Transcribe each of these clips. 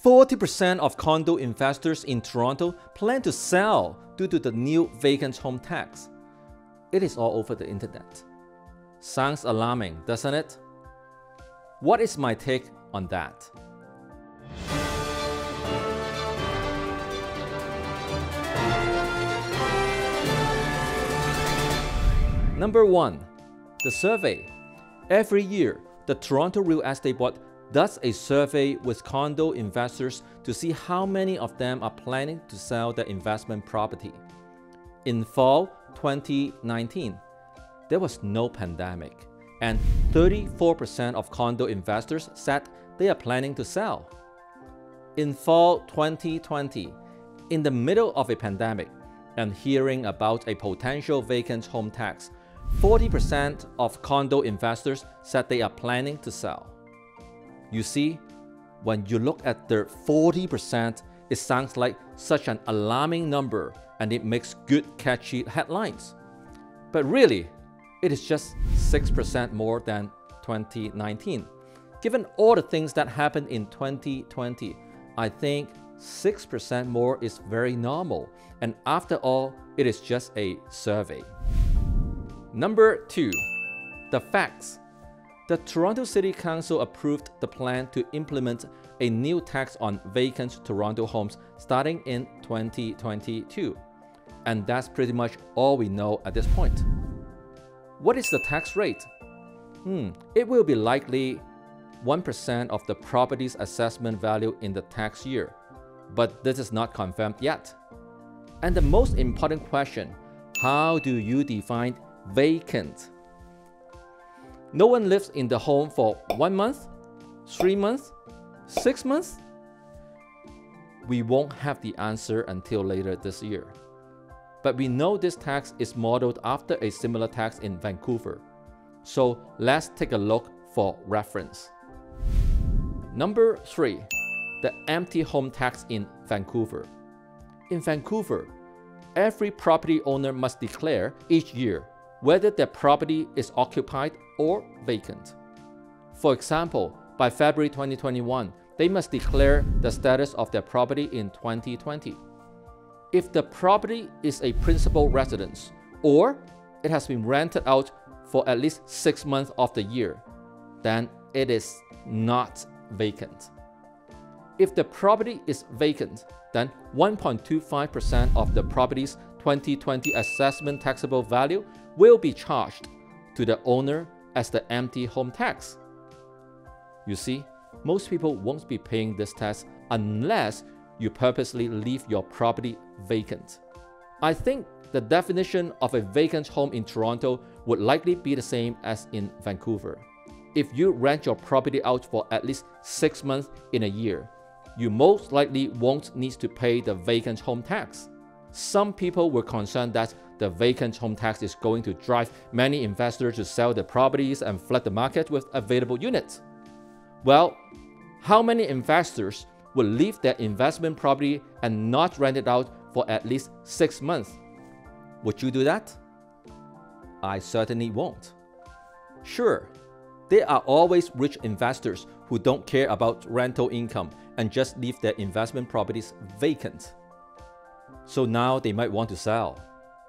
40% of condo investors in Toronto plan to sell due to the new vacant home tax. It is all over the internet. Sounds alarming, doesn't it? What is my take on that? Number 1. The survey. Every year, the Toronto Real Estate Board does a survey with condo investors to see how many of them are planning to sell their investment property. In fall 2019, there was no pandemic, and 34% of condo investors said they are planning to sell. In fall 2020, in the middle of a pandemic and hearing about a potential vacant home tax, 40% of condo investors said they are planning to sell. You see, when you look at the 40%, it sounds like such an alarming number and it makes good catchy headlines. But really, it is just 6% more than 2019. Given all the things that happened in 2020, I think 6% more is very normal. And after all, it is just a survey. Number 2. The facts. The Toronto City Council approved the plan to implement a new tax on vacant Toronto homes starting in 2022. And that's pretty much all we know at this point. What is the tax rate? It will be likely 1% of the property's assessment value in the tax year, but this is not confirmed yet. And the most important question, how do you define vacant? No one lives in the home for 1 month, 3 months, 6 months? We won't have the answer until later this year. But we know this tax is modeled after a similar tax in Vancouver. So let's take a look for reference. Number 3. The empty home tax in Vancouver. In Vancouver, every property owner must declare each year whether their property is occupied or vacant. For example, by February 2021, they must declare the status of their property in 2020. If the property is a principal residence or it has been rented out for at least 6 months of the year, then it is not vacant. If the property is vacant, then 1.25% of the property's 2020 assessment taxable value will be charged to the owner as the empty home tax. You see, most people won't be paying this tax unless you purposely leave your property vacant. I think the definition of a vacant home in Toronto would likely be the same as in Vancouver. If you rent your property out for at least 6 months in a year, you most likely won't need to pay the vacant home tax. Some people were concerned that the vacant home tax is going to drive many investors to sell their properties and flood the market with available units. Well, how many investors will leave their investment property and not rent it out for at least 6 months? Would you do that? I certainly won't. Sure, there are always rich investors who don't care about rental income and just leave their investment properties vacant. So now they might want to sell.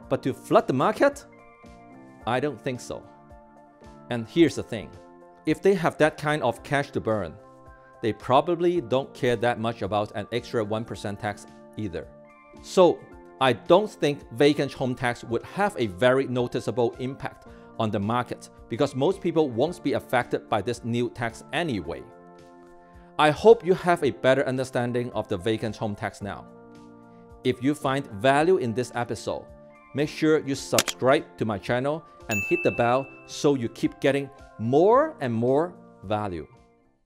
But to flood the market? I don't think so. And here's the thing. If they have that kind of cash to burn, they probably don't care that much about an extra 1% tax either. So I don't think vacant home tax would have a very noticeable impact on the market because most people won't be affected by this new tax anyway. I hope you have a better understanding of the vacant home tax now. If you find value in this episode, make sure you subscribe to my channel and hit the bell so you keep getting more and more value.